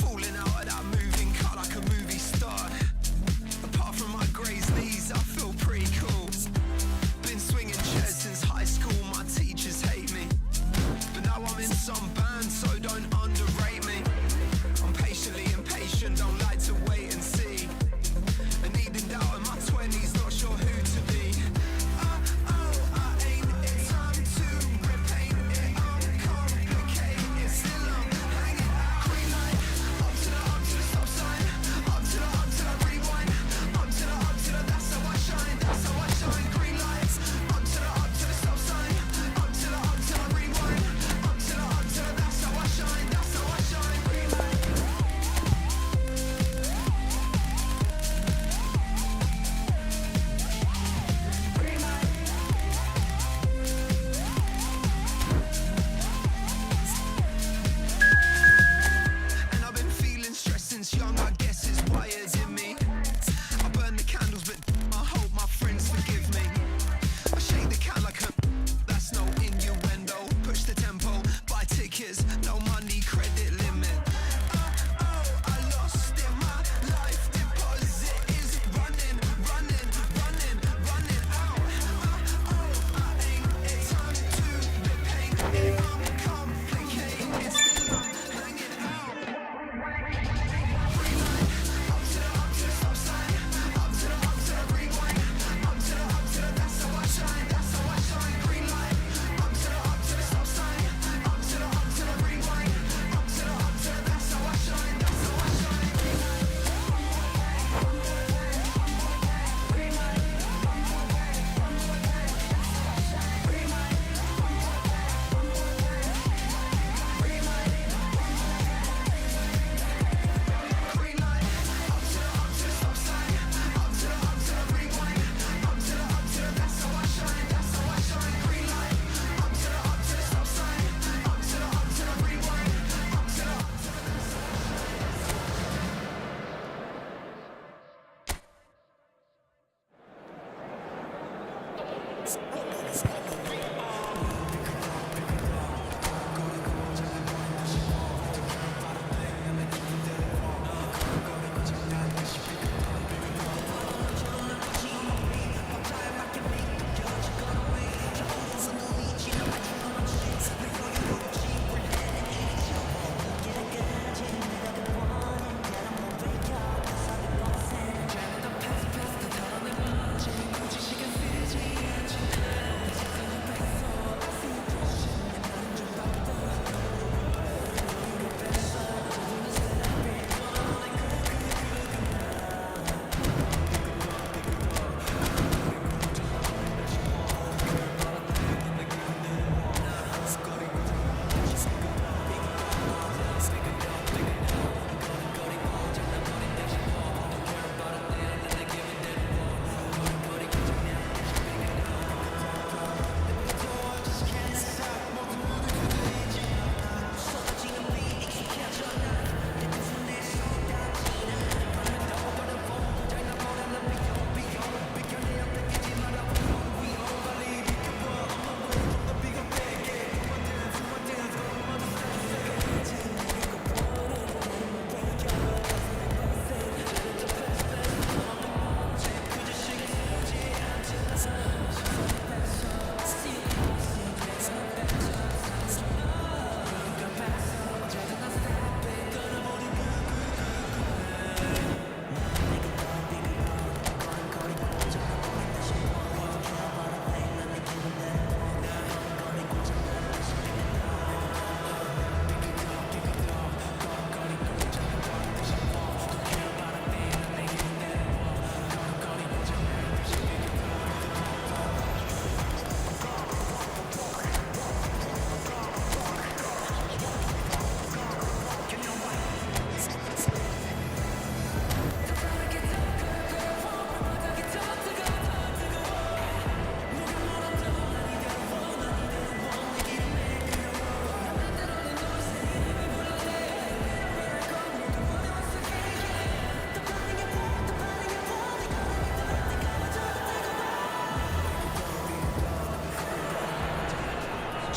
Falling out of that moving car like a movie star. Apart from my grey's knees, I feel pretty cool. Been swinging chairs since high school, my teachers hate me. But now I'm in some band, so don't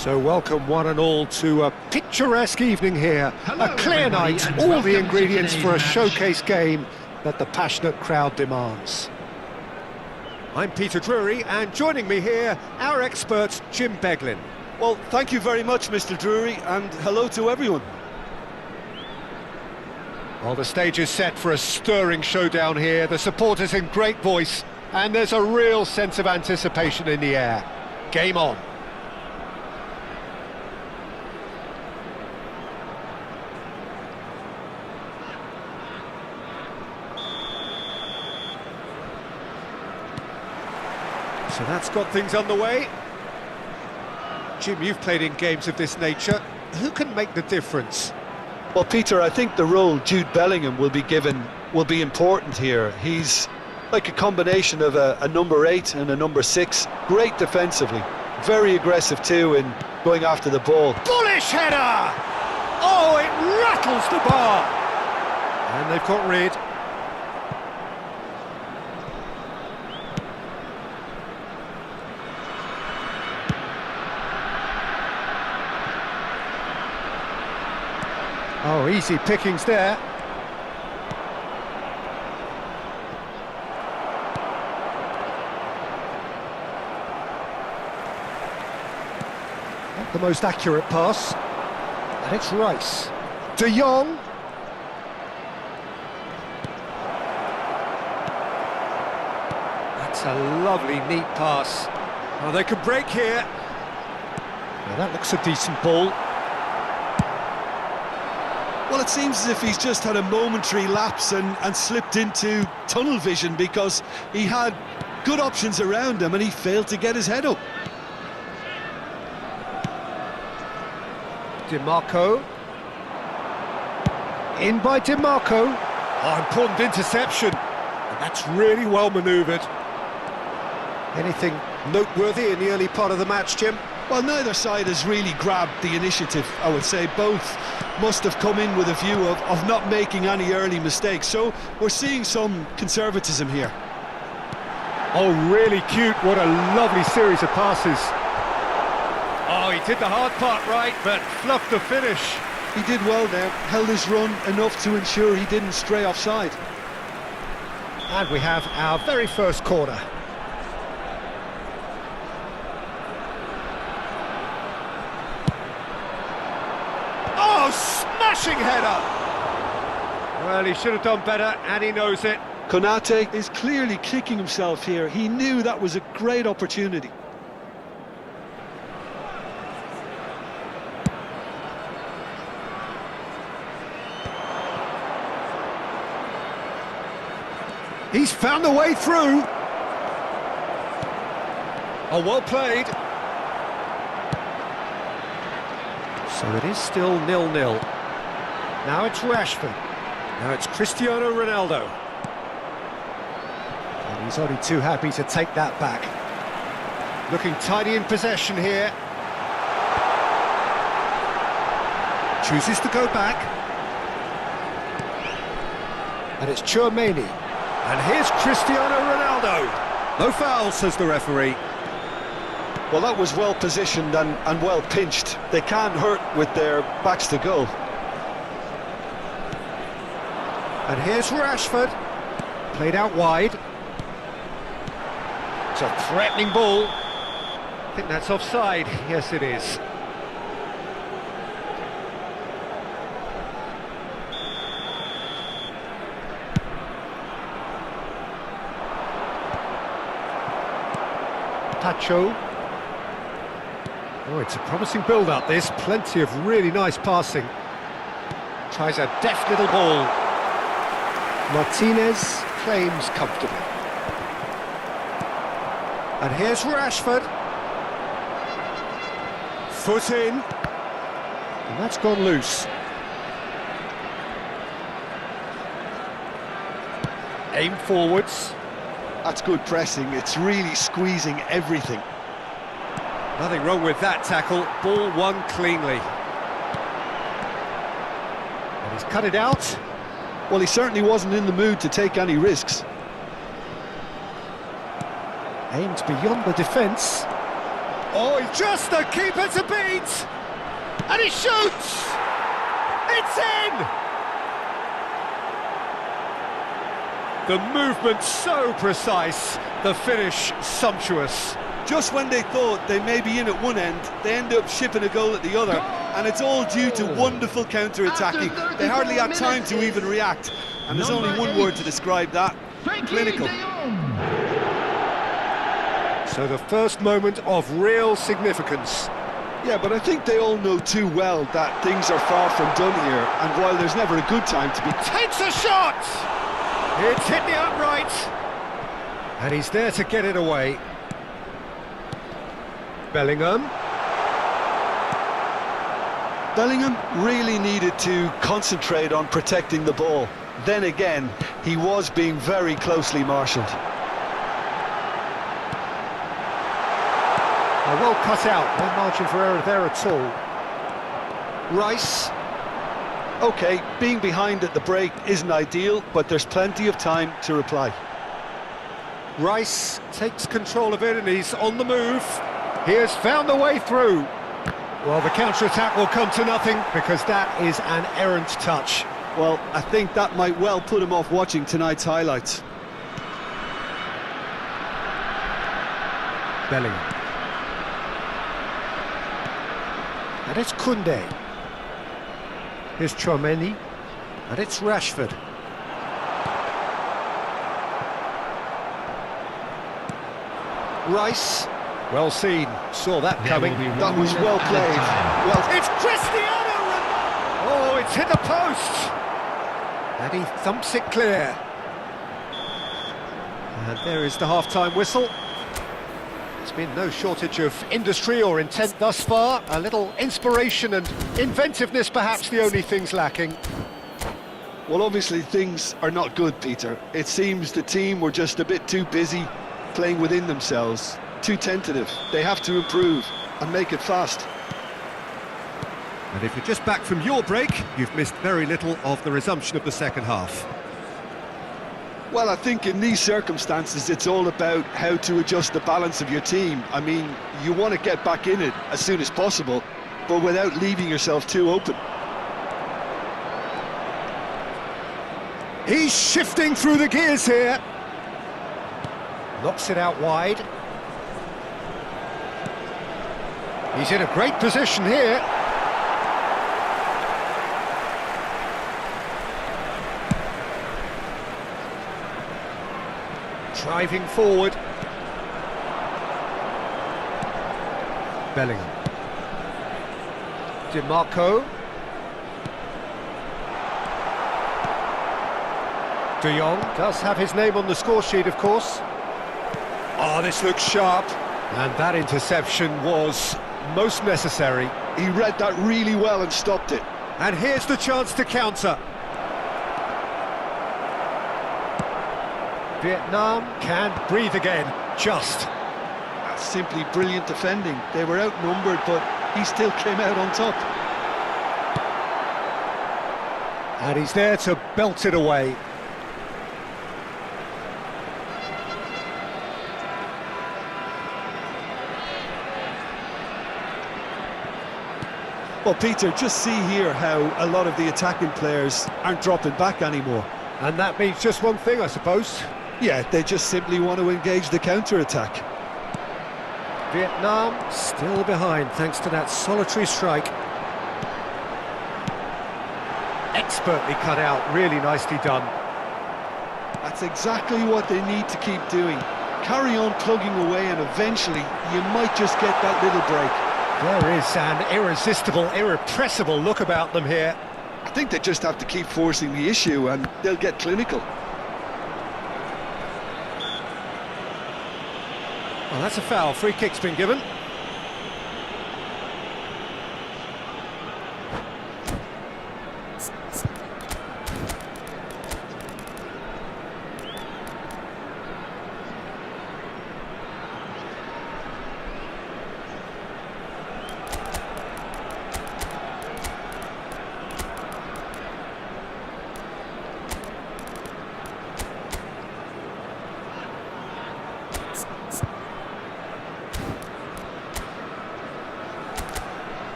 So welcome one and all to a picturesque evening here. Hello, a clear everybody, night, and all welcome the to ingredients today's for a match. showcase game that the passionate crowd demands. I'm Peter Drury, and joining me here, our expert, Jim Beglin. Well, thank you very much, Mr. Drury, and hello to everyone. Well, the stage is set for a stirring showdown here. The supporters in great voice, and there's a real sense of anticipation in the air. Game on. So that's got things underway. Jim, you've played in games of this nature. Who can make the difference? Well, Peter, I think the role Jude Bellingham will be given will be important here. He's like a combination of a number 8 and a number 6. Great defensively, very aggressive too in going after the ball. Bullish header! Oh, it rattles the bar! And they've got rid. Oh, easy pickings there. Not the most accurate pass. And it's Rice. De Jong. That's a lovely, neat pass. Oh, they could break here. Now that looks a decent ball. Well, it seems as if he's just had a momentary lapse and slipped into tunnel vision because he had good options around him and he failed to get his head up. DiMarco. In by DiMarco. Oh, important interception. And that's really well manoeuvred. Anything noteworthy in the early part of the match, Jim? Well, neither side has really grabbed the initiative, I would say. Both must have come in with a view of not making any early mistakes. So we're seeing some conservatism here. Oh, really cute. What a lovely series of passes. Oh, he did the hard part right, but fluffed the finish. He did well there, held his run enough to ensure he didn't stray offside. And we have our very first corner. Oh, smashing header! Well, he should have done better, and he knows it. Konate is clearly kicking himself here. He knew that was a great opportunity. He's found a way through. Oh, well played. So it is still 0-0. Now it's Rashford. Now it's Cristiano Ronaldo. And he's only too happy to take that back. Looking tidy in possession here. Chooses to go back. And it's Tchouaméni. And here's Cristiano Ronaldo. No foul, says the referee. Well, that was well positioned and well pinched. They can't hurt with their backs to goal. And here's Rashford. Played out wide. It's a threatening ball. I think that's offside. Yes, it is. Tacho. Oh, it's a promising build-up, this. Plenty of really nice passing. Tries a deft little ball. Martinez claims comfortably. And here's Rashford. Foot in. And that's gone loose. Aim forwards. That's good pressing. It's really squeezing everything. Nothing wrong with that tackle. Ball won cleanly. And he's cut it out. Well, he certainly wasn't in the mood to take any risks. Aimed beyond the defence. Oh, he's just the keeper to beat! And he shoots! It's in! The movement so precise, the finish sumptuous. Just when they thought they may be in at one end, they end up shipping a goal at the other, and it's all due to wonderful counter-attacking. They hardly had time to even react, and there's only one word to describe that: clinical. So the first moment of real significance. Yeah, but I think they all know too well that things are far from done here, and while there's never a good time to be... Takes a shot! It's hit the upright, and he's there to get it away. Bellingham. Bellingham really needed to concentrate on protecting the ball. Then again, he was being very closely marshalled. Well cut out, no margin for error there at all. Rice. OK, being behind at the break isn't ideal, but there's plenty of time to reply. Rice takes control of it and he's on the move. He has found the way through. Well, the counter-attack will come to nothing because that is an errant touch. Well, I think that might well put him off watching tonight's highlights. Bellingham. And it's Koundé. Here's Chouameni. And it's Rashford. Rice. Well seen. Saw that coming. That was well played. Well, it's Cristiano Ronaldo! Oh, it's hit the post! And he thumps it clear. And there is the half-time whistle. There's been no shortage of industry or intent thus far. A little inspiration and inventiveness, perhaps the only things lacking. well, obviously things are not good, Peter. It seems the team were just a bit too busy playing within themselves, too tentative. They have to improve and make it fast. And if you're just back from your break, you've missed very little of the resumption of the second half. Well, I think in these circumstances, it's all about how to adjust the balance of your team. I mean, you want to get back in it as soon as possible, but without leaving yourself too open. He's shifting through the gears here. Knocks it out wide. He's in a great position here. Driving forward. Bellingham. DiMarco. De Jong does have his name on the score sheet, of course. Oh, this looks sharp. And that interception was most necessary. He read that really well and stopped it. And here's the chance to counter. Vietnam can breathe again, just. That's simply brilliant defending. They were outnumbered, but he still came out on top. And he's there to belt it away. Well, Peter, just see here how a lot of the attacking players aren't dropping back anymore. And that means just one thing, I suppose. Yeah, they just simply want to engage the counter-attack. Vietnam still behind thanks to that solitary strike. Expertly cut out, really nicely done. That's exactly what they need to keep doing. Carry on plugging away and eventually you might just get that little break. There is an irresistible, irrepressible look about them here. I think they just have to keep forcing the issue and they'll get clinical. Well, that's a foul. Free kick's been given.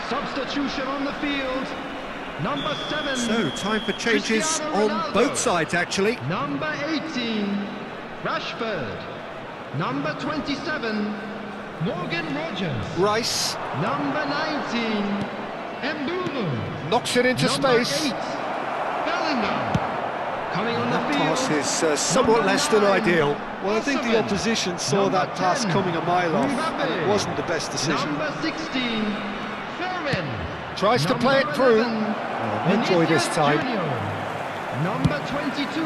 Substitution on the field. Number 7. So, time for changes Cristiano on Ronaldo. both sides, actually. Number 18, Rashford. Number 27, Morgan Rogers. Rice Number 19, Mbeumo. knocks it into Number space. 8, Bellingham. Coming on That the field. pass is somewhat Number less than 9, ideal. Well, I think the Osimhen. opposition saw Number that pass 10, coming a mile off, and it Mbappe. wasn't the best decision. Number 16, Fermin. Tries to Number play it through. 11, Enjoy this Vinicius time. Junior. Number 22,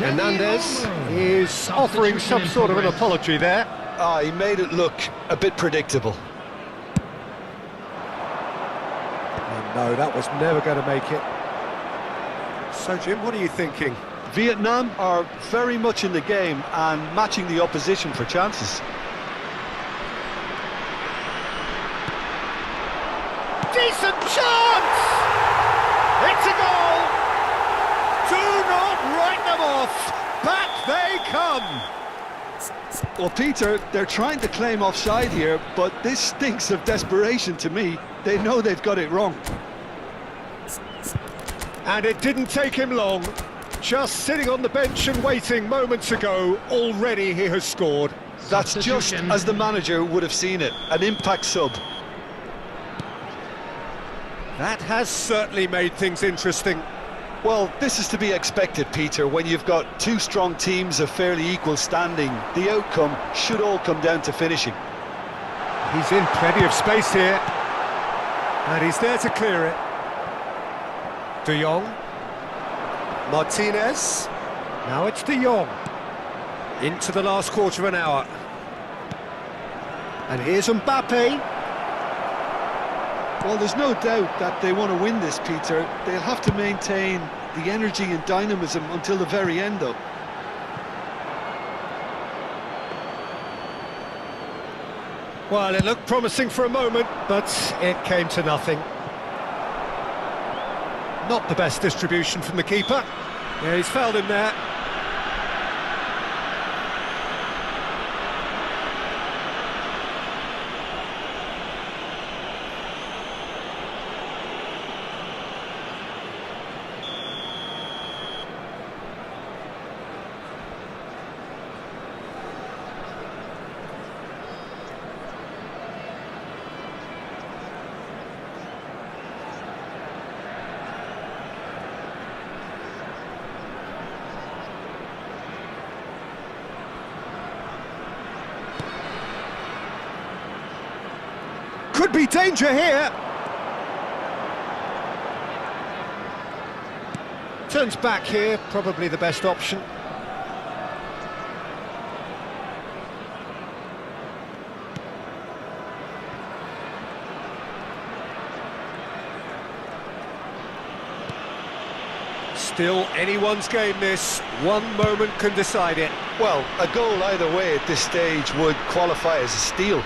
Hernandez Dani Olmo. is offering Substitution some in sort of an progress. apology there. Ah, he made it look a bit predictable. Oh, no, that was never going to make it. So, Jim, what are you thinking? Vietnam are very much in the game and matching the opposition for chances. Decent chance! It's a goal! Do not write them off! Back they come! Well, Peter, they're trying to claim offside here, but this stinks of desperation to me. They know they've got it wrong. And it didn't take him long. Just sitting on the bench and waiting moments ago, already he has scored. That's just Substitution. as the manager would have seen it, an impact sub. That has certainly made things interesting. Well, this is to be expected, Peter, when you've got two strong teams of fairly equal standing. The outcome should all come down to finishing. He's in plenty of space here. And he's there to clear it. De Jong. Martinez. Now it's De Jong. Into the last quarter of an hour. And here's Mbappe. Well, there's no doubt that they want to win this, Peter. They'll have to maintain the energy and dynamism until the very end, though. Well, it looked promising for a moment, but it came to nothing. Not the best distribution from the keeper. Yeah, he's fouled him there. Could be danger here. Turns back here, probably the best option. Still anyone's game this. One moment can decide it. Well, a goal either way at this stage would qualify as a steal.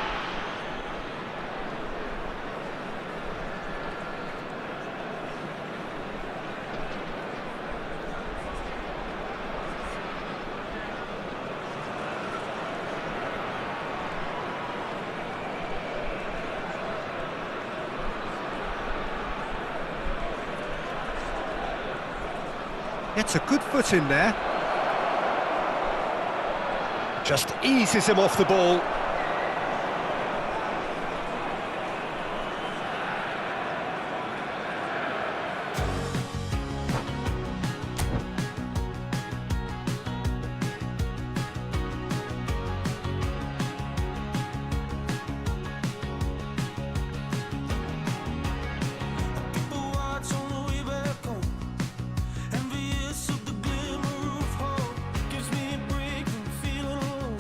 Gets a good foot in there. Just eases him off the ball. Gives me a break from feeling alone.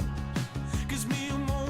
Gives me a moment.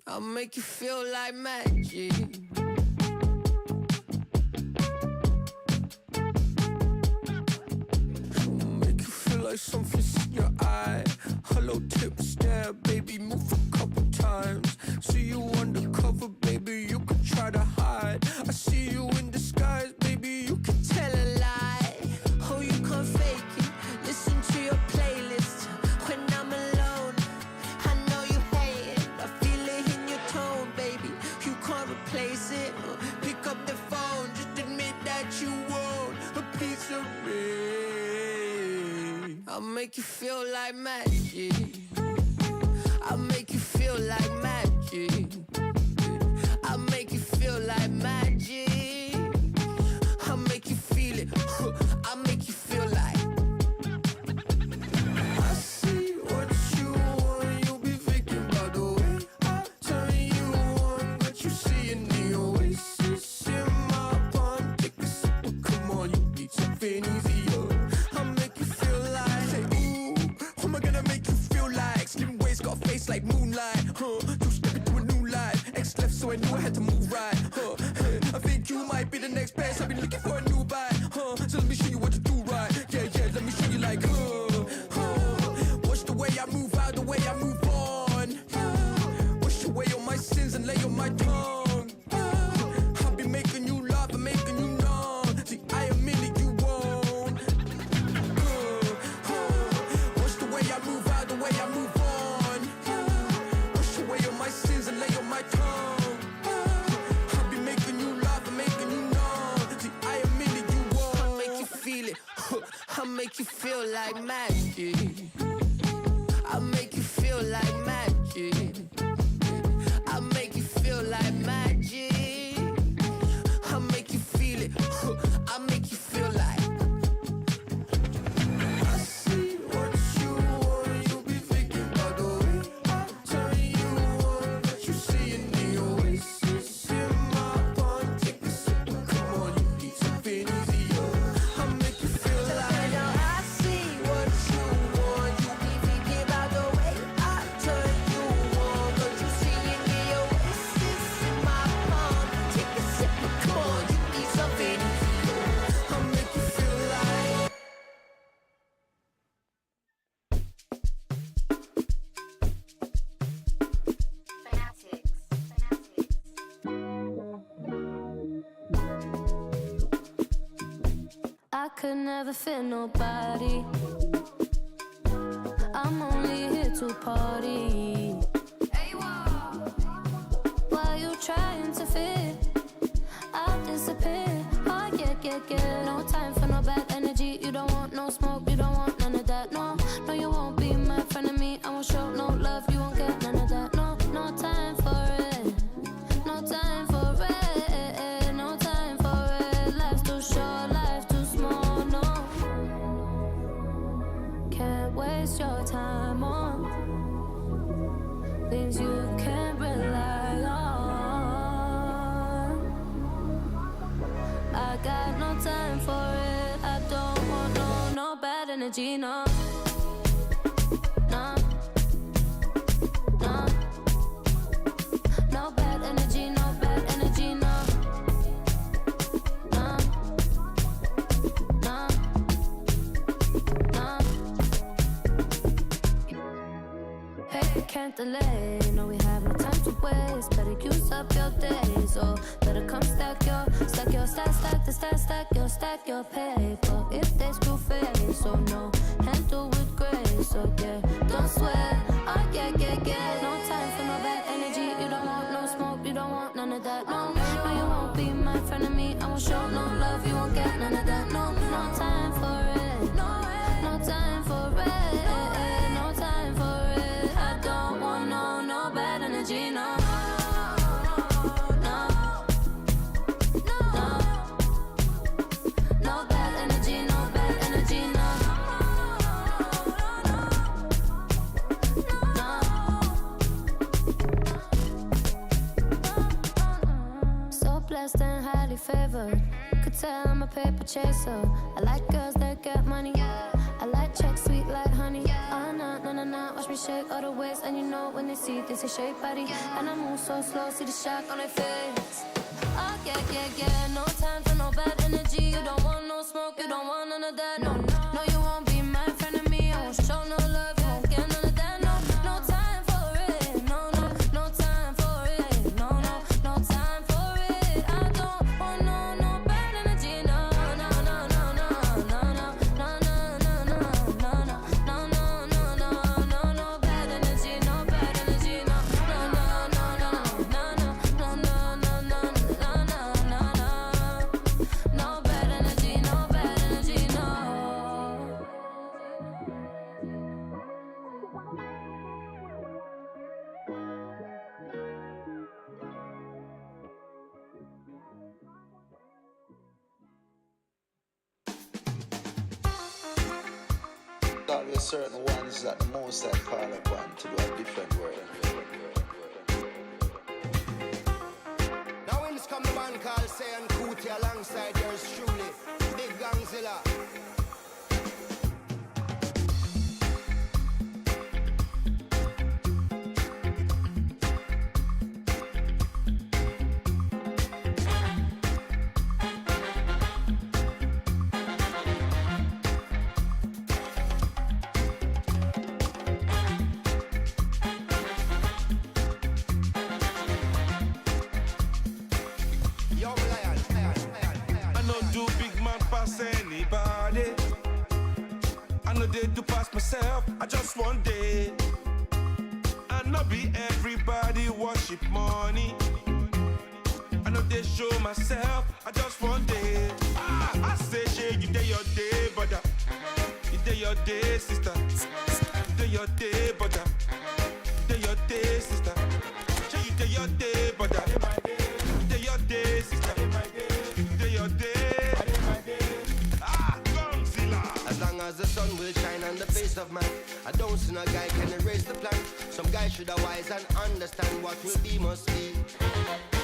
I'll make you feel like magic. Make you feel like something's in your eye. Hello tip stare, baby, move a couple times. See you undercover, baby, you can try to hide. I see you in disguise, baby, you can tell a lie. Oh, you can't fake it, listen to your playlist. When I'm alone, I know you hate it. I feel it in your tone, baby, you can't replace it. Pick up the phone, just admit that you want a piece of me. I'll make you feel like magic. I'll make you feel like magic. I'll make you feel like magic. I'll make you feel it. I'll make you feel like. I see what you want. You'll be thinking about the way I turn you on. What you see in the oasis in my palm. Take a sip, come on, you need something easier. I'll make you feel like. Say, ooh, who am I gonna make you feel like? Slim waist, got a face like moonlight. Two-step into a new life. X left, so I knew I had to move right. I think you might be the next best. I've been looking for a new bite. So let me show you what to do right. Yeah, let me show you like. Watch the way I move out, the way I move on. Wash away all my sins and lay on my tongue. I'll be making you laugh and making you numb. See, I am in it, you won't. Watch the way I move out, the way I move on. Wash away all my sins and lay on my tongue. I'll be making you laugh and making you numb. See, I am in it, you won't. I'll make you feel it. I'll make you feel like magic. I'll make you feel like magic. I'll make you feel like magic. I'll make you feel it. I'll make you feel like. I see what you want. You'll be thinking about the way I turn you on. What you see in the oasis in my palm. Take a sip, come on, you need something easier. I'll make you feel like. Now I see what you want. You'll be thinking about the way I turn you on. What you see in the oasis in my palm. Take a sip, come on, you need something easier. I'll make you feel like. I could never fit nobody. I'm only here to party. While you trying to fit, I'll disappear. Oh yeah. No time for no bad energy. You don't want no smoke, you don't want none of that. No, you won't be my friend of me. I won't show no love, you won't get none of that. No time for it. No time for it. No time for it. Life's too short, life too small. No, can't waste your time on things you can't rely on. I got no time for it. I don't want no bad energy, no. No bad energy, no bad energy, no. Hey, can't delay. No, we have no time to waste. Better use up your days, or better come stack your paper. If they screw face, so no, handle with grace. So yeah, don't sweat. Oh yeah. No time for no bad energy. You don't want no smoke, you don't want none of that. No, you won't be my friend of me. I won't show no love, you won't get none of that. No time for it. No time for it. No time for it. I don't want no bad energy, no. No bad energy, no bad energy, no. So blessed and highly favored. Could tell I'm a paper chaser. I like girls that get money. I like checks sweet like honey. Oh, nah, nah, nah, nah. Watch me shake all the ways. And you know when they see this, they shake body. And I move so slow, see the shock on their face. Oh, yeah, yeah, yeah. No time for no bad energy. You don't want no smoke, you don't want none of that. No, no, you won't be my friend of me. I won't show no love, you won't get none of that. No, no time for it. No, no, no time for it. No, no, no time for it. I don't want no bad energy. No, no, no, no, no, no, no, no, no, no, no, no, no, no, no, no, no bad energy, no bad energy, no, no, no, no, no, no, no, no, no, no, no, no bad energy, no bad energy, no. Always certain ones that the most I call upon to do a different work. Now in this come the man called Say and Cootie alongside yours truly, Big Gangzilla. Yo, lion. I know do big man pass anybody. I know they do pass myself. I just one day. I know be everybody worship money. I know they show myself. I just one day. I say, shey, you day your day, brother. You day your day, sister. You day your day, brother. You day your day, sister. Shey, you day your day, brother. You day your day, sister. You day your day. Godzilla. As long as the sun will shine on the face of man, I don't see no guy can erase the plan. Some guy should have wise and understand what will be must be.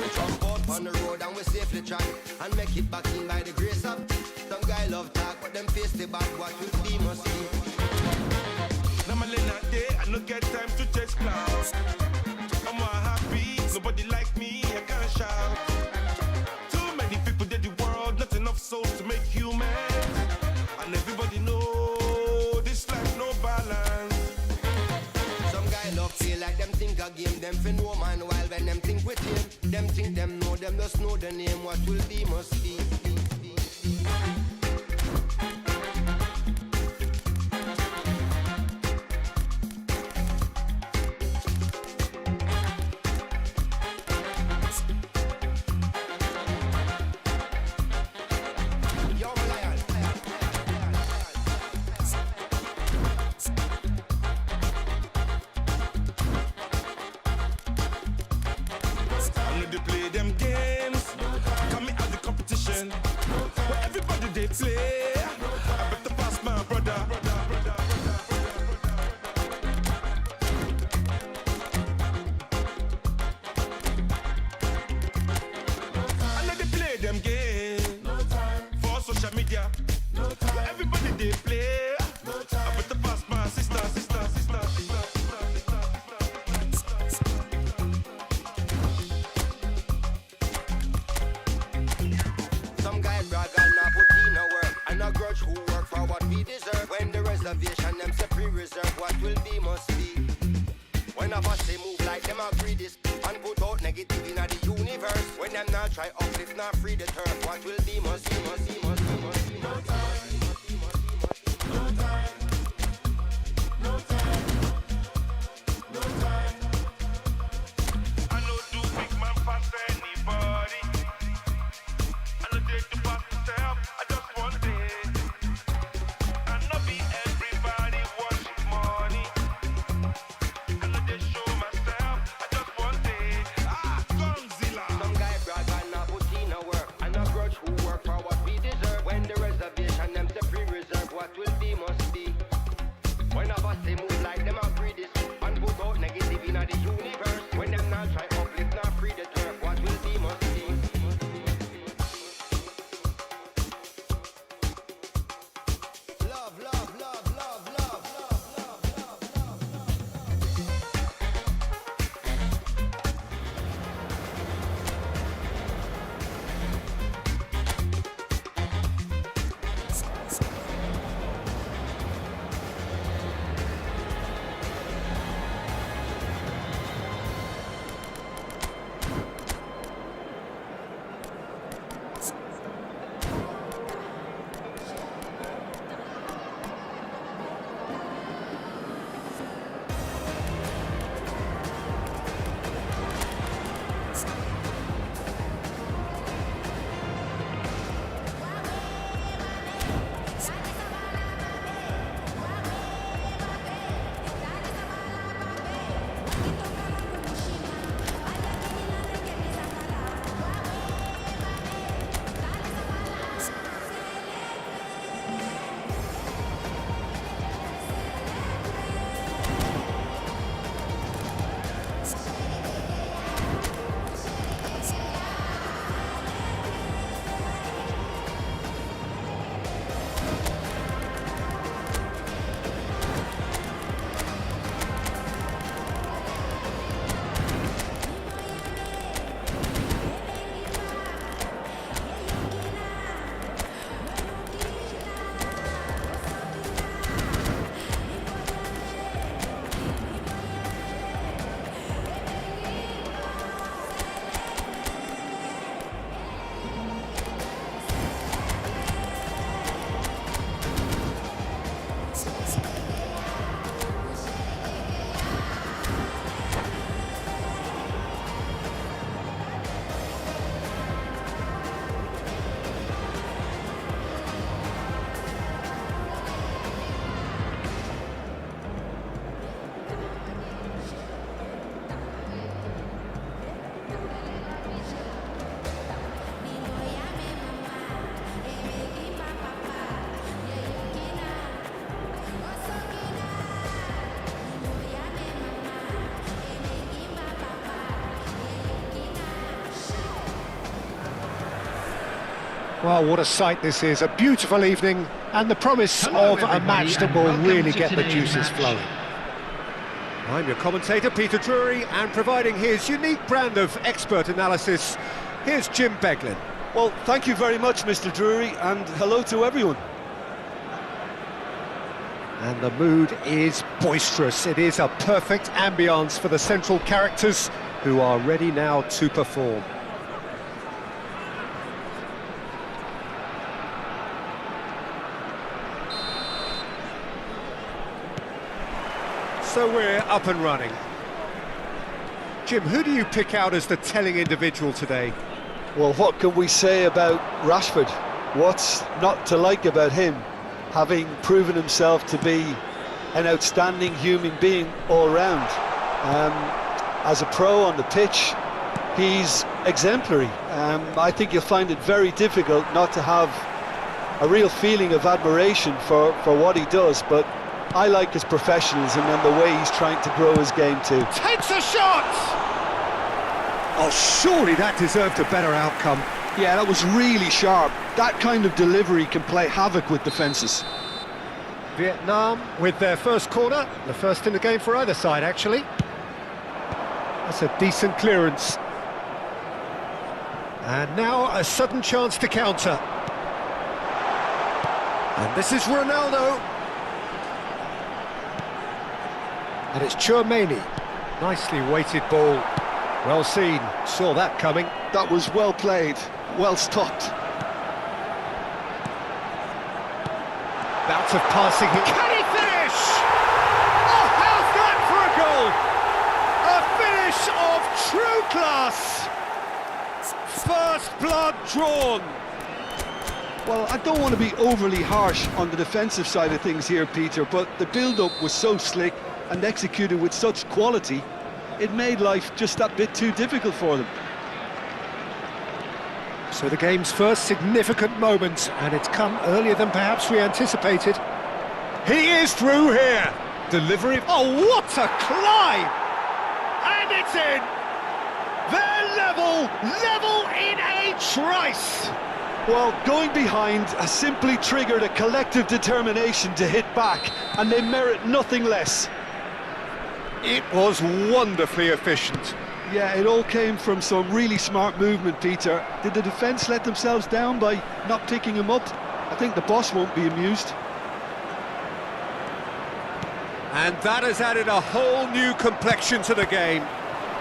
We jump out on the road and we safely track and make it back in by the grace of. Some guy love talk, but them face the back. What will be must be. Now my late night day, I no get time to chase clouds. I'm more happy, nobody like me, I can't shout. Too many people did the world, not enough souls to make humans. And everybody know this life no balance. Some guy love feel like them think a game, them for no man. While when them think with him, them think them know, them just know the name. What will be must be. Yo, lion. I know they play them games, coming out the competition. Where everybody they play, I better pass my brother. I know they play them games for social media. Where everybody they play, I better pass my sister. Some guy brag and not put in a work, and a grudge who work for what we deserve. When the reservation them say pre-reserve, what will be must be. When a boss they move like them agree this and put out negative in the universe. When them not try uplift, not free the turf, what will be must be, must be, must be, must be. No time. No time. No time. No time. I know do big man pass anybody. I know they do pass myself. I just want it. I know be everybody worship money. I know they show myself. I just want it. Godzilla. Some guy brag and not put in a work, and a grudge who work for what we deserve. When the reservation them say pre-reserve, what will be must be. When a boss they move like them agree this and put out negative in the universe. When them not try uplift, not free the turf, what will be must be. Well, what a sight this is, a beautiful evening, and the promise Hello, of a everybody, match that and will welcome really to get the today's juices match. flowing. I'm your commentator, Peter Drury, and providing his unique brand of expert analysis, here's Jim Beglin. Well, thank you very much, Mr. Drury, and hello to everyone. And the mood is boisterous. It is a perfect ambience for the central characters who are ready now to perform. So we're up and running. Jim, who do you pick out as the telling individual today? Well, what can we say about Rashford? What's not to like about him, having proven himself to be an outstanding human being all round? As a pro on the pitch, he's exemplary. I think you'll find it very difficult not to have a real feeling of admiration for what he does, but I like his professionalism and the way he's trying to grow his game too. Takes a shot! Oh, surely that deserved a better outcome. Yeah, that was really sharp. That kind of delivery can play havoc with defences. Vietnam with their first corner, the first in the game for either side, actually. That's a decent clearance. And now a sudden chance to counter. And this is Ronaldo. And it's Chouameni. Nicely weighted ball. Well seen, saw that coming. That was well played, well stopped. Bouts of passing. Can he finish? Oh, how's that for a goal? A finish of true class. First blood drawn. Well, I don't want to be overly harsh on the defensive side of things here, Peter, but the build-up was so slick and executed with such quality, it made life just that bit too difficult for them. So the game's first significant moment, and it's come earlier than perhaps we anticipated. He is through here. Delivery. Oh, what a climb! And it's in. They're level in a trice. Well, going behind has simply triggered a collective determination to hit back, and they merit nothing less. It was wonderfully efficient. Yeah, it all came from some really smart movement, Peter. Did the defence let themselves down by not picking him up? I think the boss won't be amused. And that has added a whole new complexion to the game.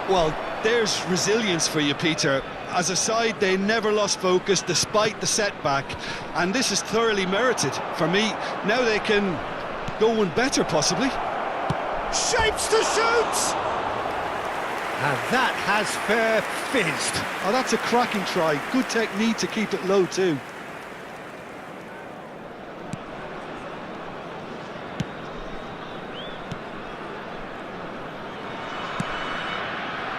Well, there's resilience for you, Peter. As a side, they never lost focus despite the setback, and this is thoroughly merited. For me, now they can go one better, possibly. Shapes to shoot! And that has fair fizzed. Oh, that's a cracking try. Good technique to keep it low, too.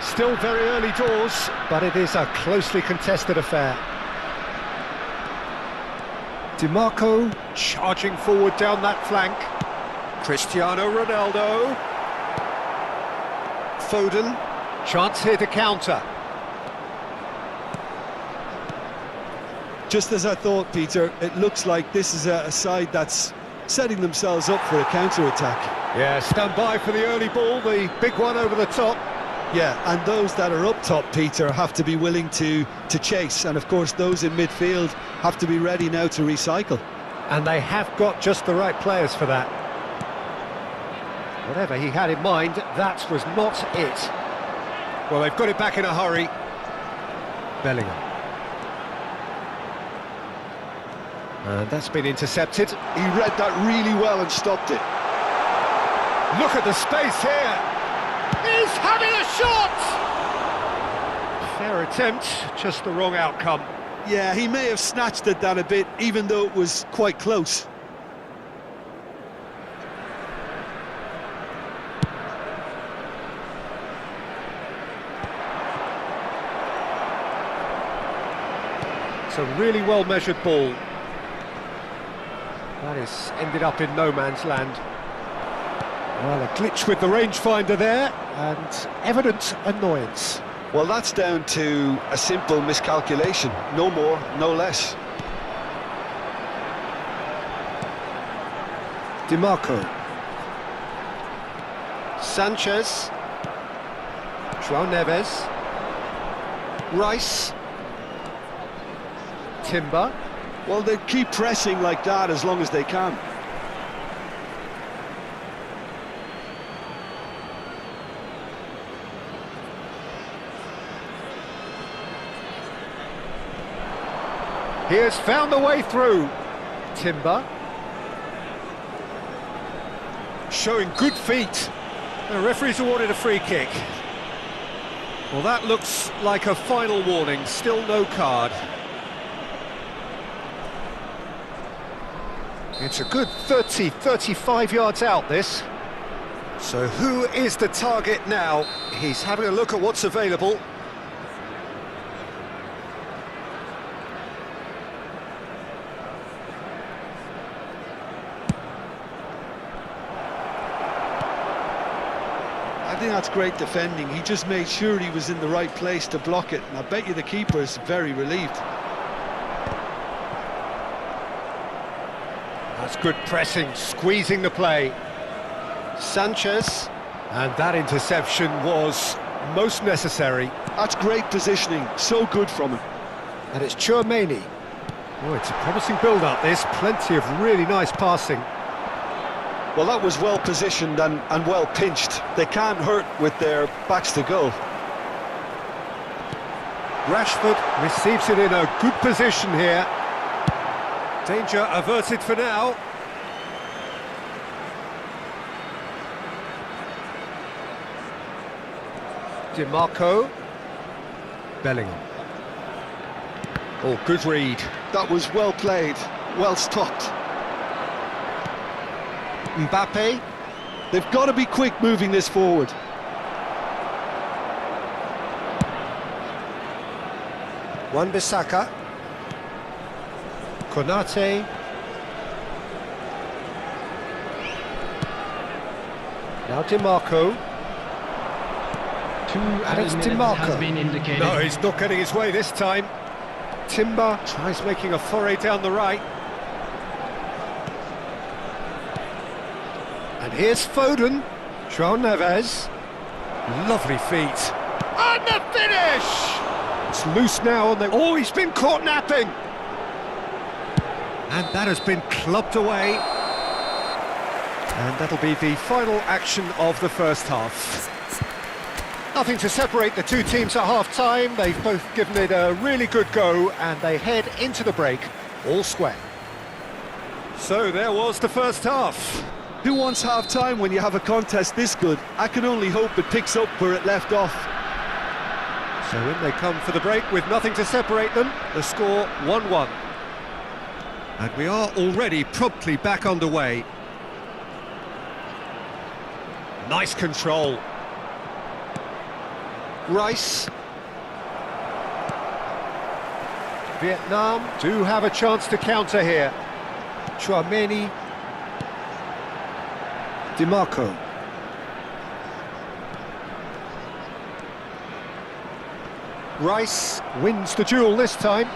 Still very early doors, but it is a closely contested affair. DiMarco charging forward down that flank. Cristiano Ronaldo. Foden. Chance here to counter. Just as I thought, Peter, it looks like this is a side that's setting themselves up for a counter-attack. Yeah, stand by for the early ball, the big one over the top. Yeah, and those that are up top, Peter, have to be willing to chase, and of course those in midfield have to be ready now to recycle. And they have got just the right players for that. Whatever he had in mind, that was not it. Well, they've got it back in a hurry. Bellingham. And that's been intercepted. He read that really well and stopped it. Look at the space here. He's having a shot! Fair attempt, just the wrong outcome. Yeah, he may have snatched at that a bit, even though it was quite close. It's a really well-measured ball. That has ended up in no man's land. Well, a glitch with the rangefinder there, and evident annoyance. Well, that's down to a simple miscalculation. No more, no less. DiMarco. Sanchez. João Neves. Rice. Timber. Well, they keep pressing like that as long as they can. He has found the way through. Timber. Showing good feet. The referee's awarded a free kick. Well, that looks like a final warning. Still no card. It's a good 30, 35 yards out, this. So who is the target now? He's having a look at what's available. I think that's great defending. He just made sure he was in the right place to block it, and I bet you the keeper's very relieved. That's good pressing, squeezing the play. Sanchez, and that interception was most necessary. That's great positioning, so good from him. And it's Tchouaméni. Oh, it's a promising build-up, this. Plenty of really nice passing. Well, that was well positioned and well pinched. They can't hurt with their backs to goal. Rashford receives it in a good position here. Danger averted for now. DiMarco. Bellingham. Oh, good read. That was well played, well stopped. Mbappe. They've got to be quick moving this forward. Wan-Bissaka. Konate. Now DiMarco. And it's DiMarco. No, he's not getting his way this time. Timber tries making a foray down the right. And here's Foden. João Neves. Lovely feet. And the finish! It's loose now, and oh, he's been caught napping. And that has been clubbed away. And that'll be the final action of the first half. Nothing to separate the two teams at half-time. They've both given it a really good go, and they head into the break all square. So there was the first half. Who wants half-time when you have a contest this good? I can only hope it picks up where it left off. So in they come for the break with nothing to separate them. The score 1-1. And we are already promptly back underway. Nice control. Rice. Vietnam do have a chance to counter here. Tchouaméni. DiMarco. Rice wins the duel this time.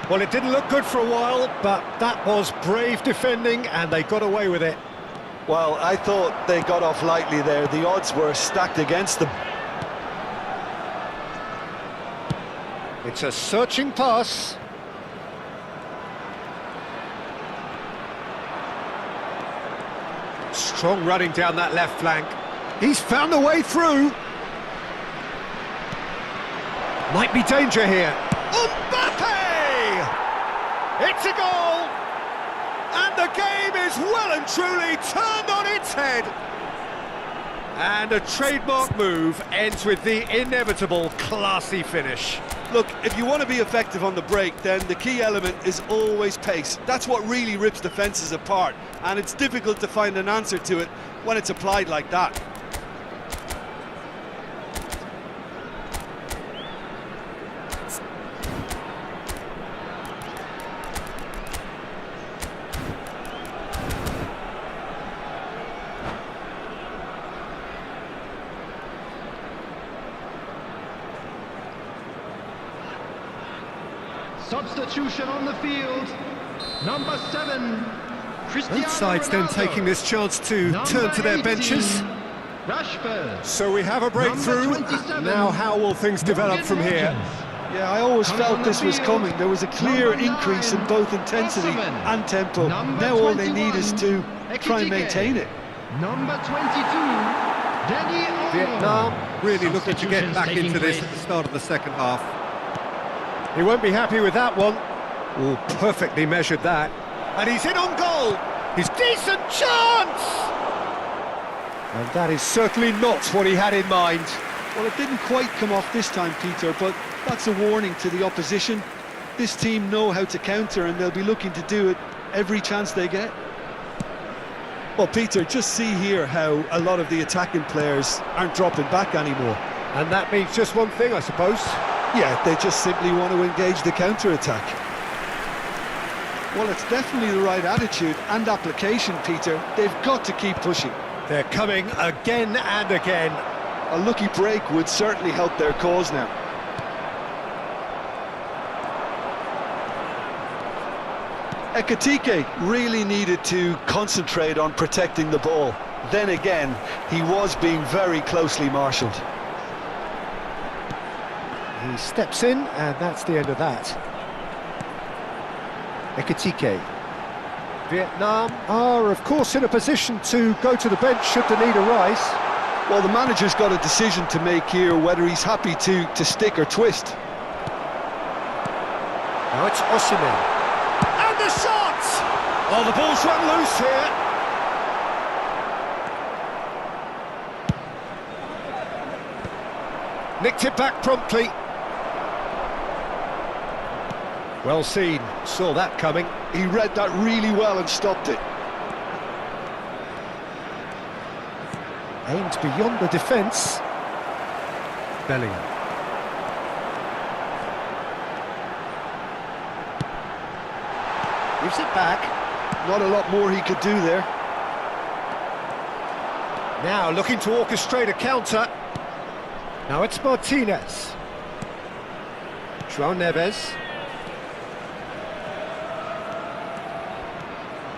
Well, it didn't look good for a while, but that was brave defending, and they got away with it. Well, I thought they got off lightly there. The odds were stacked against them. It's a searching pass. Strong running down that left flank. He's found the way through. Might be danger here. Mbappe! It's a goal! And the game is well and truly turned on its head. And a trademark move ends with the inevitable classy finish. Look, if you want to be effective on the break, then the key element is always pace. That's what really rips defences apart, and it's difficult to find an answer to it when it's applied like that. Substitution on the field. Number 7, Both sides then taking this chance to turn to their benches. Rashford. So we have a breakthrough. Number 27, Now how will things develop from here? Yeah, I always felt this was coming. There was a clear increase in both intensity and tempo. Now all they need is to try and maintain it. Number 22, Danny Olmo. Vietnam really looking to get back into this at the start of the second half. He won't be happy with that one. Oh, perfectly measured that. And he's in on goal. His decent chance! And that is certainly not what he had in mind. Well, it didn't quite come off this time, Peter, but that's a warning to the opposition. This team know how to counter, and they'll be looking to do it every chance they get. Well, Peter, just see here how a lot of the attacking players aren't dropping back anymore. And that means just one thing, I suppose. Yeah, they just simply want to engage the counter-attack. Well, it's definitely the right attitude and application, Peter. They've got to keep pushing. They're coming again and again. A lucky break would certainly help their cause now. Ekitike really needed to concentrate on protecting the ball. Then again, he was being very closely marshalled. He steps in, and that's the end of that. Ekitike. Vietnam are, of course, in a position to go to the bench should the need arise. Well, the manager's got a decision to make here, whether he's happy to stick or twist. Now it's Osimhen. And the shot! Oh, the ball's run loose here. Nicked it back promptly. Well seen, saw that coming. He read that really well and stopped it. Aimed beyond the defence. Bellingham. Gives it back. Not a lot more he could do there. Now looking to orchestrate a counter. Now it's Martinez. João Neves.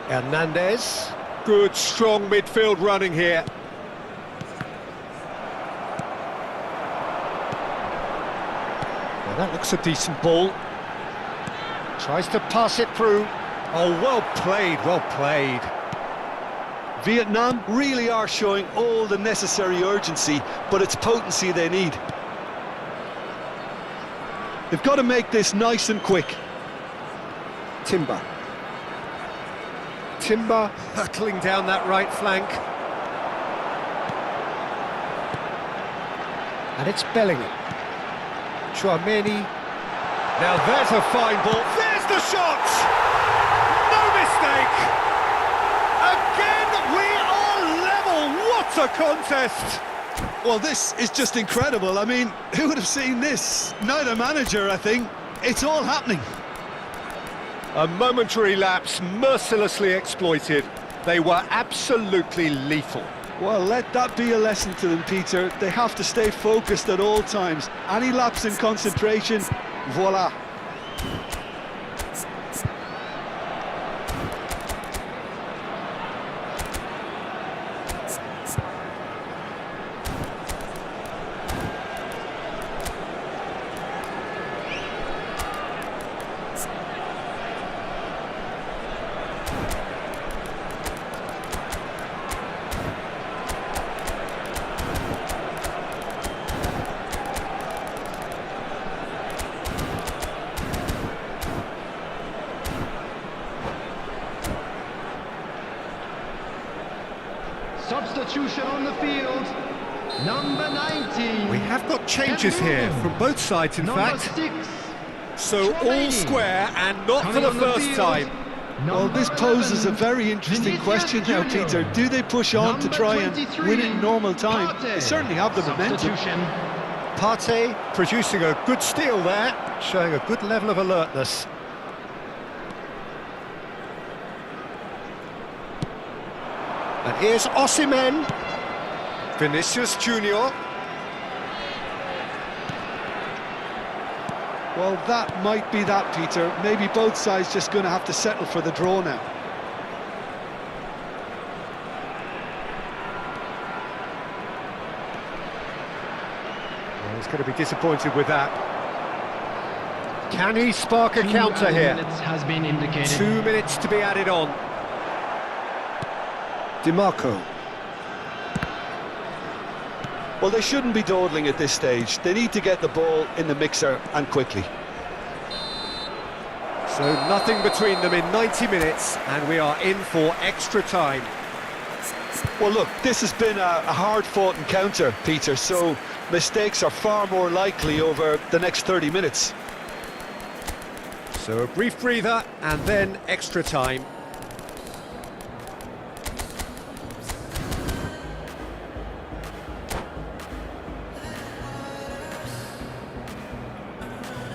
Hernandez. Good, strong midfield running here. Well, that looks a decent ball. Tries to pass it through. Oh, well played, well played. Vietnam really are showing all the necessary urgency, but it's potency they need. They've got to make this nice and quick. Timber. Timber hurtling down that right flank. And it's Bellingham. Chouameni. Now there's a fine ball. There's the shot! No mistake! Again, we are level! What a contest! Well, this is just incredible. I mean, who would have seen this? Neither manager, I think. It's all happening. A momentary lapse, mercilessly exploited. They were absolutely lethal. Well, let that be a lesson to them, Peter. They have to stay focused at all times. Any lapse in concentration, voila. Substitution on the field, number 19. We have got changes here from both sides, in Number fact. 6. So all Chouameni. square and not for Coming the on first field, time. Well, this poses a very interesting question now, Peter. Do they push on to try and win it in normal time? They certainly have the momentum. Substitution. Partey producing a good steal there, showing a good level of alertness. And here's Osimhen. Vinicius Junior. Well, that might be that, Peter. Maybe both sides just going to have to settle for the draw now. And he's going to be disappointed with that. Can he spark a counter here? Has been indicated. 2 minutes to be added on. DiMarco. Well, they shouldn't be dawdling at this stage. They need to get the ball in the mixer and quickly. So nothing between them in 90 minutes, and we are in for extra time. Well, look, this has been a hard-fought encounter, Peter, so mistakes are far more likely over the next 30 minutes. So a brief breather, and then extra time.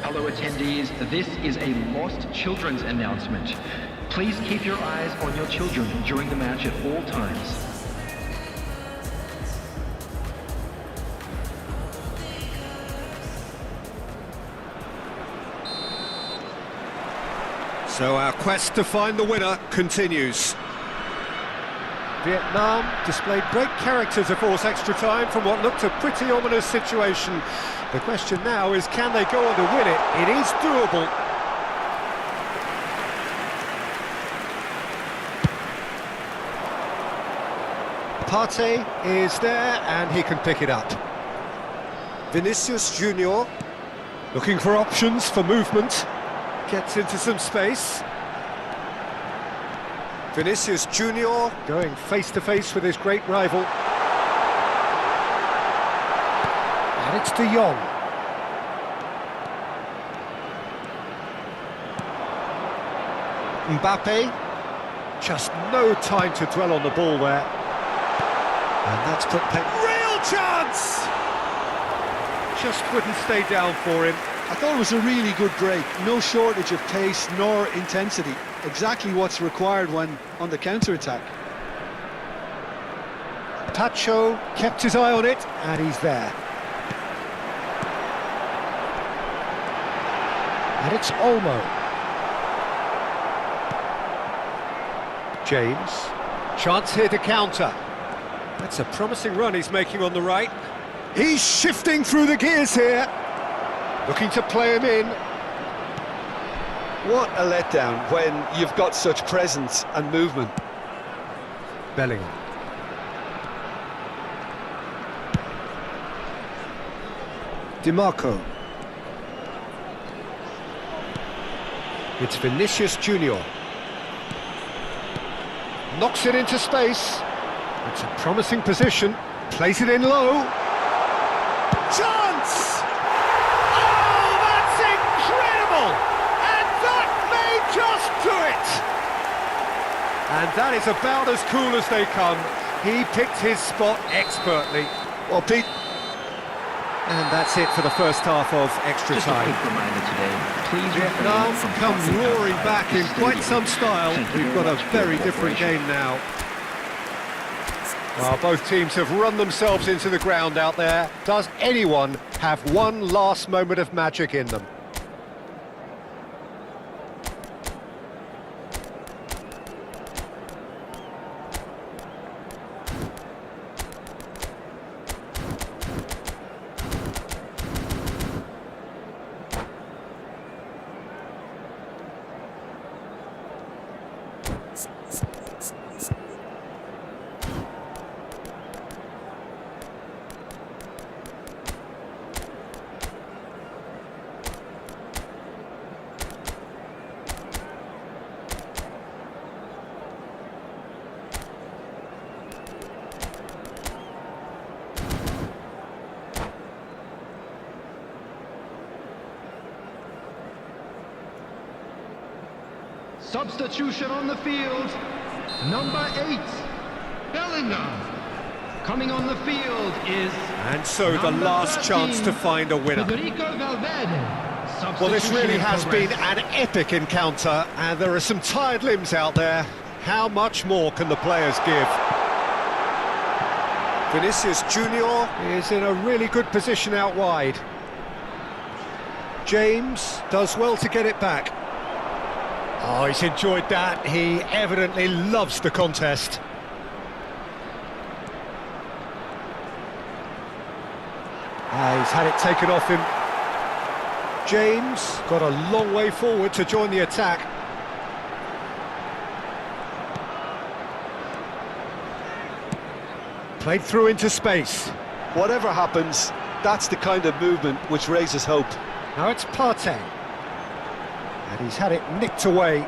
Hello attendees, this is a Lost Children's announcement. Please keep your eyes on your children during the match at all times. So our quest to find the winner continues. Vietnam displayed great character to force extra time from what looked a pretty ominous situation. The question now is, can they go on to win it? It is doable. Partey is there, and he can pick it up. Vinicius Junior, looking for options for movement. Gets into some space. Vinicius Junior going face-to-face with his great rival. And it's De Jong. Mbappe. Just no time to dwell on the ball there. And that's put real chance! Just wouldn't stay down for him. I thought it was a really good break. No shortage of pace nor intensity. Exactly what's required when on the counter-attack. Pacho kept his eye on it, and he's there. And it's Olmo. James. Chance here to counter. That's a promising run he's making on the right. He's shifting through the gears here. Looking to play him in. What a letdown when you've got such presence and movement. Bellingham. DiMarco. It's Vinicius Junior. Knocks it into space. It's a promising position. Plays it in low. Chance! Oh, that's incredible! And that may just do it! And that is about as cool as they come. He picked his spot expertly. Well, Pete. And that's it for the first half of extra Just time. a quick reminder today, please Vietnam refrain from come crossing roaring outside back the in quite stadium. some style. Thank you We've very got a much for your very different cooperation. game now. Well, both teams have run themselves into the ground out there. Does anyone have one last moment of magic in them? Substitution on the field, number 8, Bellingham. Coming on the field is... And so the number last 13, chance to find a winner. Federico Valverde. Well, this really Substitution has in been progress. an epic encounter, and there are some tired limbs out there. How much more can the players give? Vinicius Junior is in a really good position out wide. James does well to get it back. Oh, he's enjoyed that. He evidently loves the contest. He's had it taken off him. James got a long way forward to join the attack. Played through into space. Whatever happens, that's the kind of movement which raises hope. Now it's Partey. And he's had it nicked away.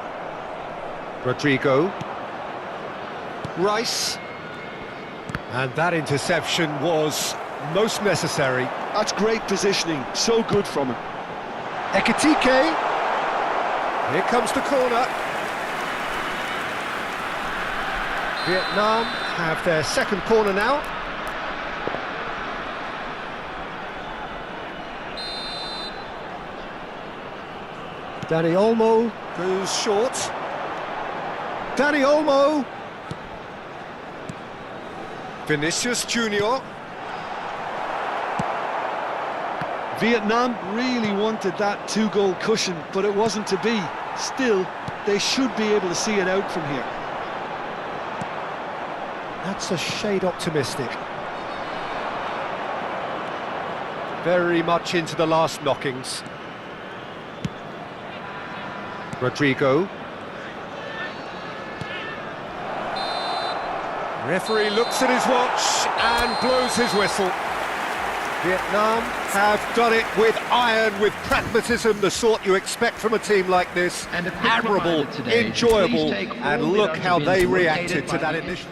Rodrigo. Rice. And that interception was most necessary. That's great positioning, so good from him. Ekitike. Here comes the corner. Vietnam have their second corner now. Dani Olmo goes short. Dani Olmo. Vinicius Junior. Vietnam really wanted that two-goal cushion, but it wasn't to be. Still, they should be able to see it out from here. That's a shade optimistic. Very much into the last knockings. Rodrigo. Referee looks at his watch and blows his whistle. Vietnam have done it with iron, with pragmatism, the sort you expect from a team like this. And a quick Admirable, reminder today, enjoyable, please take all and the look how bins they located reacted to by that the- initial...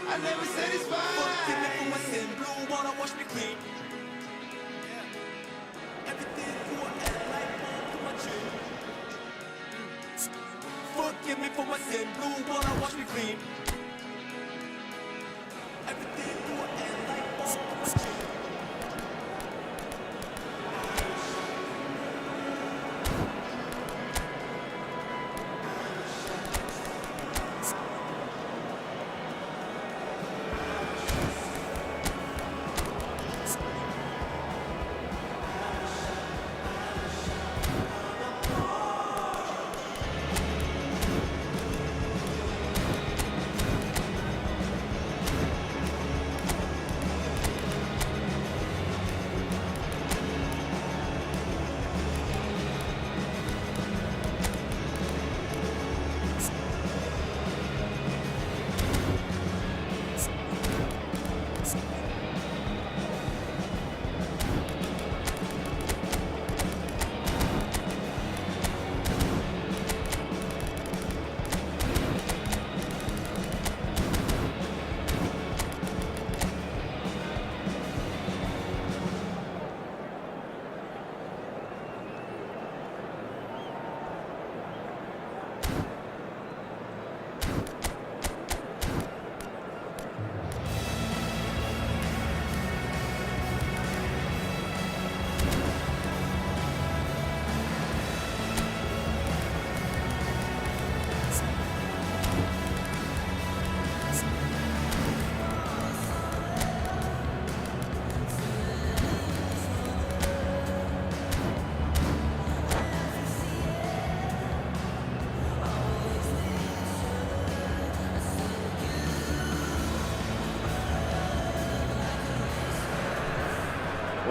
I never satisfied. Fuck me for my sin, blue wanna wash me clean. Everything you want like home to my chin. Forgive me for my sin, blue wanna wash me clean. Everything you want like home to my chin.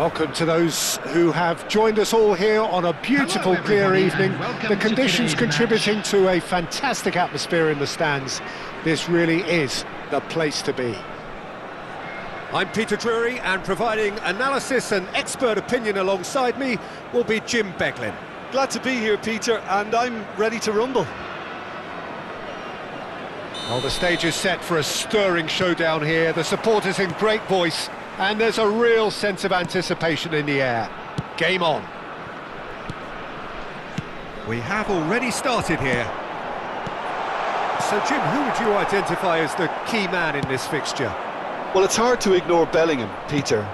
Welcome to those who have joined us all here on a beautiful, clear evening. The conditions contributing to a fantastic atmosphere in the stands. This really is the place to be. I'm Peter Drury, and providing analysis and expert opinion alongside me will be Jim Beglin. Glad to be here, Peter, and I'm ready to rumble. Well, the stage is set for a stirring showdown here. The supporters in great voice, and there's a real sense of anticipation in the air. Game on. We have already started here. So, Jim, who would you identify as the key man in this fixture? Well, it's hard to ignore Bellingham, Peter,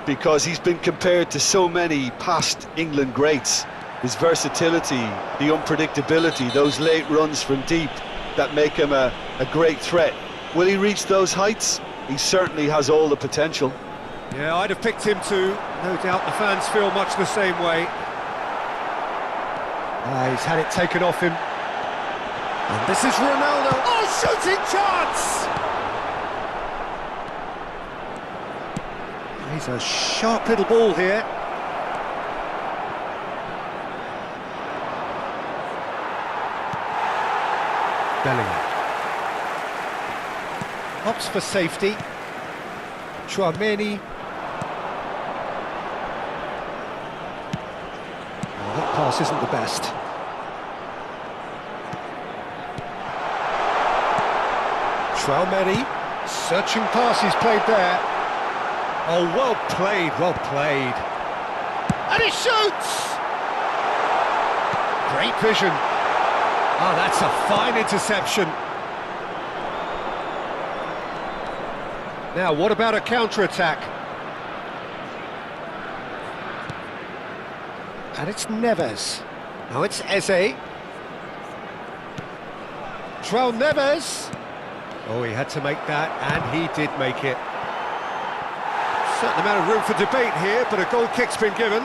because he's been compared to so many past England greats. His versatility, the unpredictability, those late runs from deep that make him a great threat. Will he reach those heights? He certainly has all the potential. Yeah, I'd have picked him too. No doubt the fans feel much the same way. He's had it taken off him. And this is Ronaldo. Oh, shooting chance! He's a sharp little ball here. Bellingham. Opts for safety. Chouameni. Oh, that pass isn't the best. Chouameni. Searching pass he's played there. Oh, well played, well played. And he shoots! Great vision. Oh, that's a fine interception. Now, what about a counter-attack? And it's Neves. Now it's Eze. João Neves. Oh, he had to make that, and he did make it. Certain amount of room for debate here, but a goal kick's been given.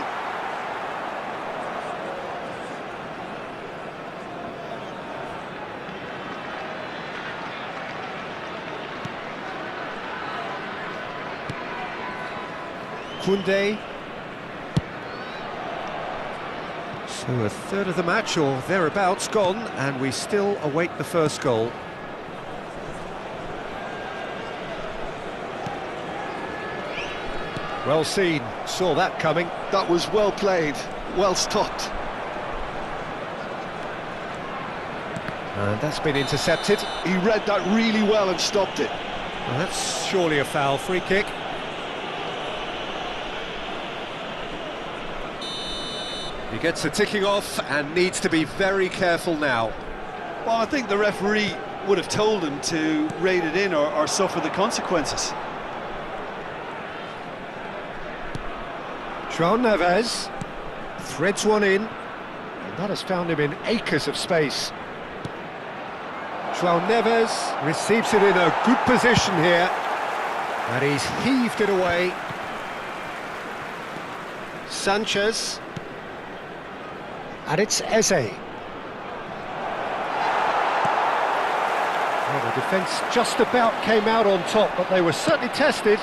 Koundé. So a third of the match, or thereabouts, gone, and we still await the first goal. Well seen, saw that coming. That was well played, well stopped. And that's been intercepted. He read that really well and stopped it. Well, that's surely a foul. Free kick. He gets a ticking off and needs to be very careful now. Well, I think the referee would have told him to rate it in or suffer the consequences. João Neves threads one in, and that has found him in acres of space. João Neves receives it in a good position here, and he's heaved it away. Sanchez, and it's Eze. Well, the defence just about came out on top, but they were certainly tested.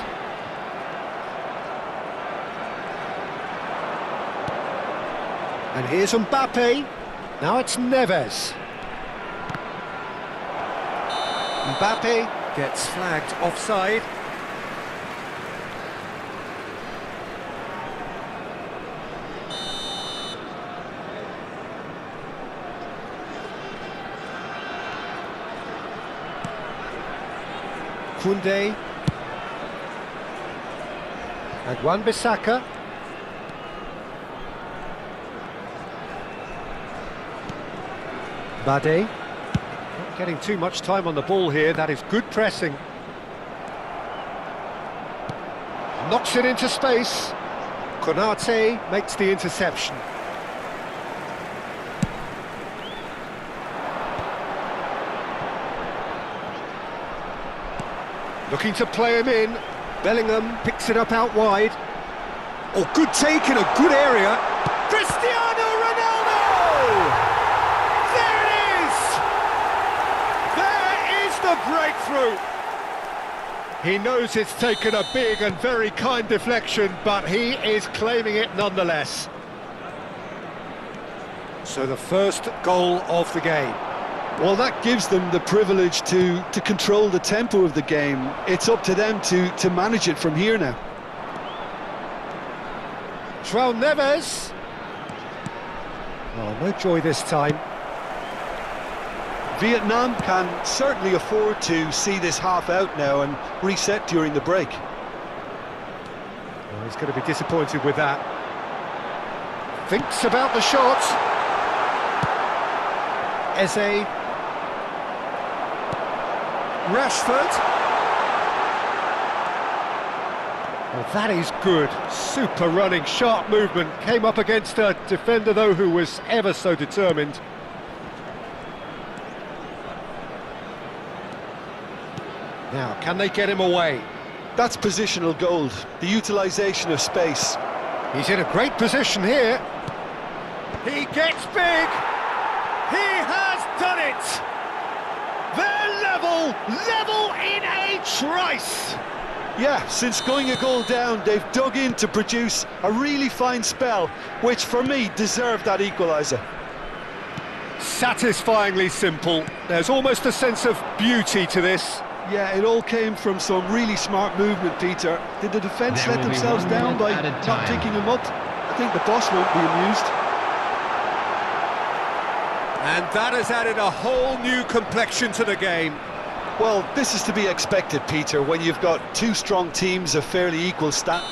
And here's Mbappe. Now it's Neves. Mbappe gets flagged offside. Koundé. And Wan-Bissaka. Bade, not getting too much time on the ball here. That is good pressing. Knocks it into space. Konate makes the interception. Looking to play him in. Bellingham picks it up out wide. Oh, good take in a good area. Cristiano Ronaldo! There it is! There is the breakthrough! He knows it's taken a big and very kind deflection, but he is claiming it nonetheless. So the first goal of the game. Well, that gives them the privilege to control the tempo of the game. It's up to them to manage it from here now. João Neves. Oh, no joy this time. Vietnam can certainly afford to see this half out now and reset during the break. Well, he's going to be disappointed with that. Thinks about the shot. Eze. Rashford. Well, that is good. Super running, sharp movement. Came up against a defender, though, who was ever so determined. Now, can they get him away? That's positional gold, the utilisation of space. He's in a great position here. He gets big. He has done it. They're level in a trice. Yeah, since going a goal down, they've dug in to produce a really fine spell, which for me deserved that equaliser. Satisfyingly simple. There's almost a sense of beauty to this. Yeah, it all came from some really smart movement, Peter. Did the defence let themselves down by not picking him up? I think the boss won't be amused. And that has added a whole new complexion to the game. Well, this is to be expected, Peter, when you've got two strong teams of fairly equal stat.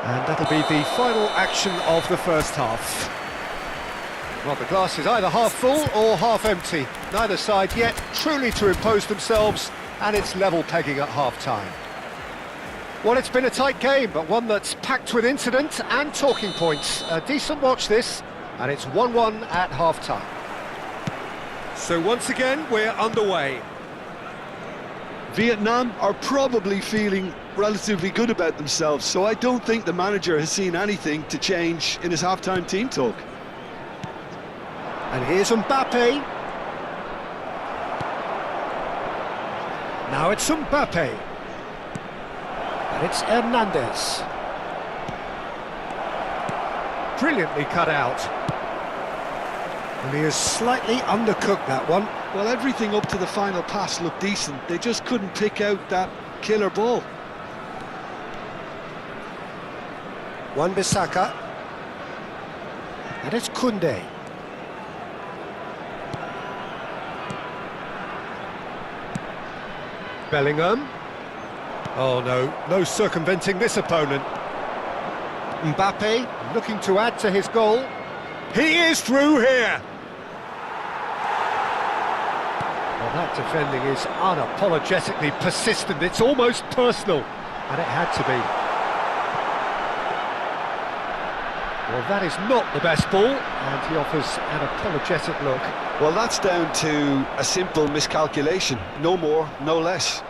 And that'll be the final action of the first half. Well, the glass is either half full or half empty. Neither side yet truly to impose themselves, and it's level pegging at half-time. Well, it's been a tight game, but one that's packed with incident and talking points. A decent watch this, and it's 1-1 at half-time. So once again, we're underway. Vietnam are probably feeling relatively good about themselves, so I don't think the manager has seen anything to change in his half-time team talk. And here's Mbappe. Now it's Mbappe. And it's Hernandez. Brilliantly cut out. And he has slightly undercooked that one. Well, everything up to the final pass looked decent. They just couldn't pick out that killer ball. Wan-Bissaka. And it's Koundé. Bellingham. Oh no circumventing this opponent. Mbappe looking to add to his goal. He is through here. Well, that defending is unapologetically persistent. It's almost personal, and it had to be. Well, that is not the best ball, and he offers an apologetic look. Well, that's down to a simple miscalculation. No more, no less.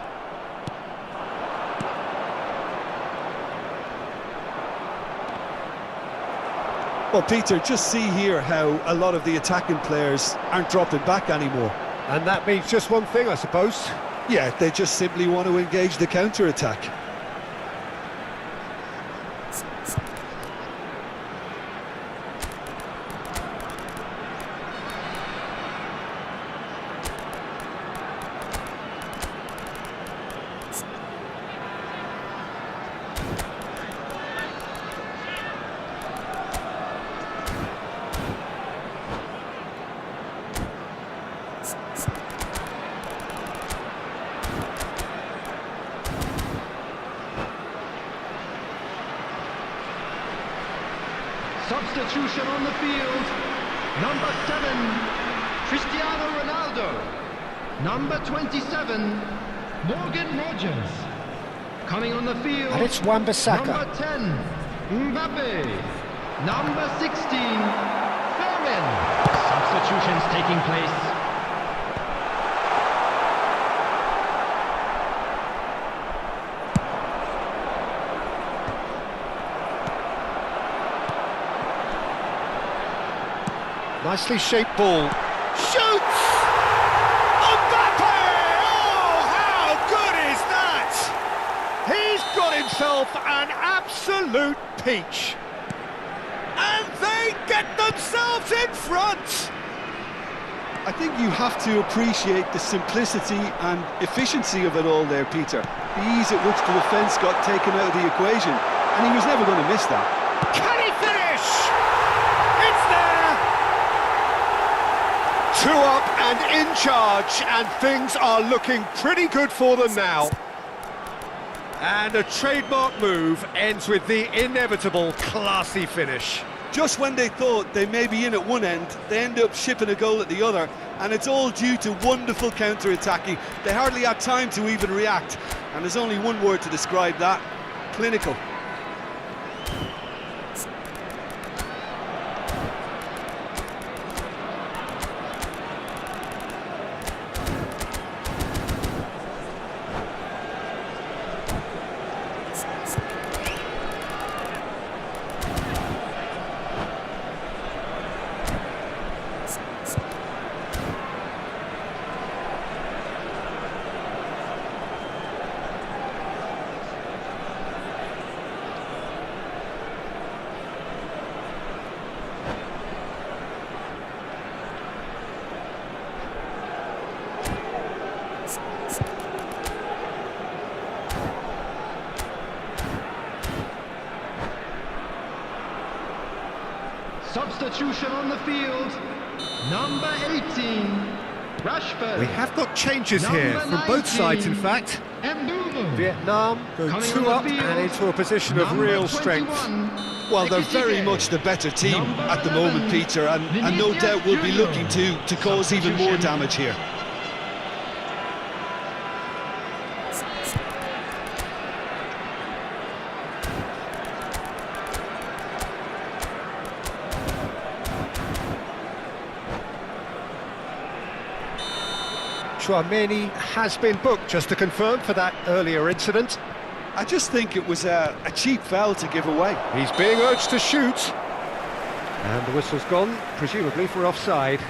Well, Peter, just see here how a lot of the attacking players aren't dropping back anymore. And that means just one thing, I suppose. Yeah, they just simply want to engage the counter-attack. Substitution on the field. Number 7, Cristiano Ronaldo. Number 27, Morgan Rogers. Coming on the field. And it's Wan-Bissaka. Number 10, Mbappe. Number 16, Fermin. Substitutions taking place. Nicely shaped ball. Shoots! Mbappe! Oh, how good is that? himself an absolute peach. And they get themselves in front! I think you have to appreciate the simplicity and efficiency of it all there, Peter. The ease at which the defence got taken out of the equation, and he was never going to miss that. Can he finish? It's there! 2 up and in charge, and things are looking pretty good for them now. And a trademark move ends with the inevitable classy finish. Just when they thought they may be in at one end, they end up shipping a goal at the other, and it's all due to wonderful counter-attacking. They hardly had time to even react, and there's only one word to describe that: clinical. Substitution on the field, number 18, Rashford. We have got changes here from both sides, in fact. Vietnam go 2 up and into a position of real strength. Well, they're very much the better team at the moment, Peter, and no doubt will be looking to cause even more damage here. Chouameni has been booked, just to confirm, for that earlier incident. I just think it was a cheap foul to give away. He's being urged to shoot. And the whistle's gone, presumably for offside.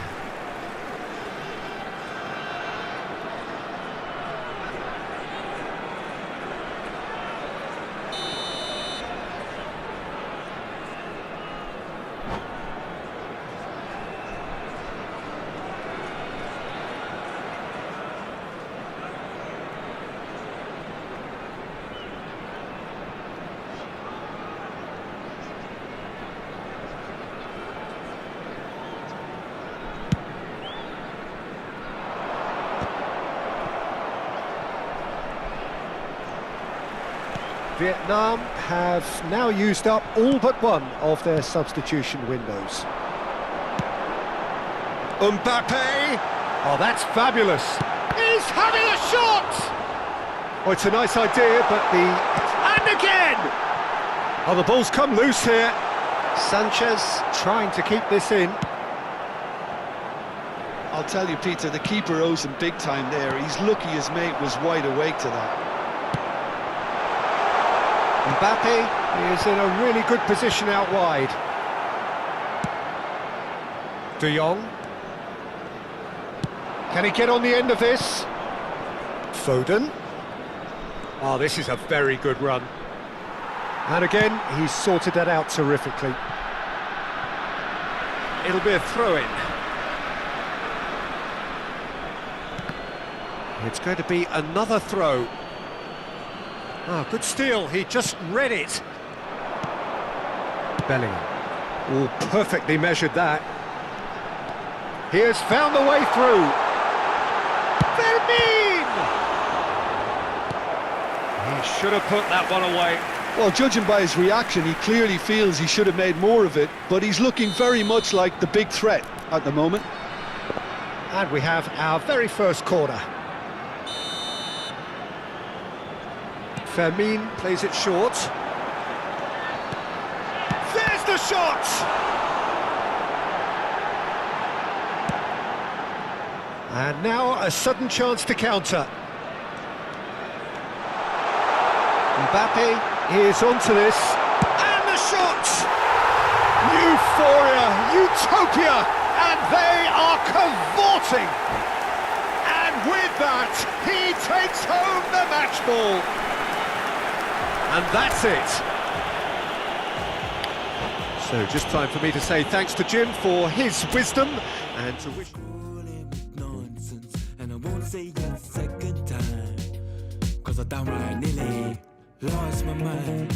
Vietnam have now used up all but one of their substitution windows. Mbappe! Oh, that's fabulous! He's having a shot! Oh, it's a nice idea, but And again! Oh, the ball's come loose here. Sanchez trying to keep this in. I'll tell you, Peter, the keeper owes him big time there. He's lucky his mate was wide awake to that. Mbappe is in a really good position out wide. De Jong. Can he get on the end of this? Foden. Oh, this is a very good run. And again, he's sorted that out terrifically. It'll be a throw-in. It's going to be another throw. Oh, good steal, he just read it. Bellingham. Oh, perfectly measured that. He has found the way through. Fermin! He should have put that one away. Well, judging by his reaction, he clearly feels he should have made more of it, but he's looking very much like the big threat at the moment. And we have our very first corner. Fermin plays it short. There's the shot! And now a sudden chance to counter. Mbappe is onto this. And the shot! Euphoria, utopia, and they are cavorting. And with that, he takes home the match ball. And that's it. So just time for me to say thanks to Jim for his wisdom and to wish... Nonsense, and I won't say it a second time, 'cause I downright nearly lost my mind.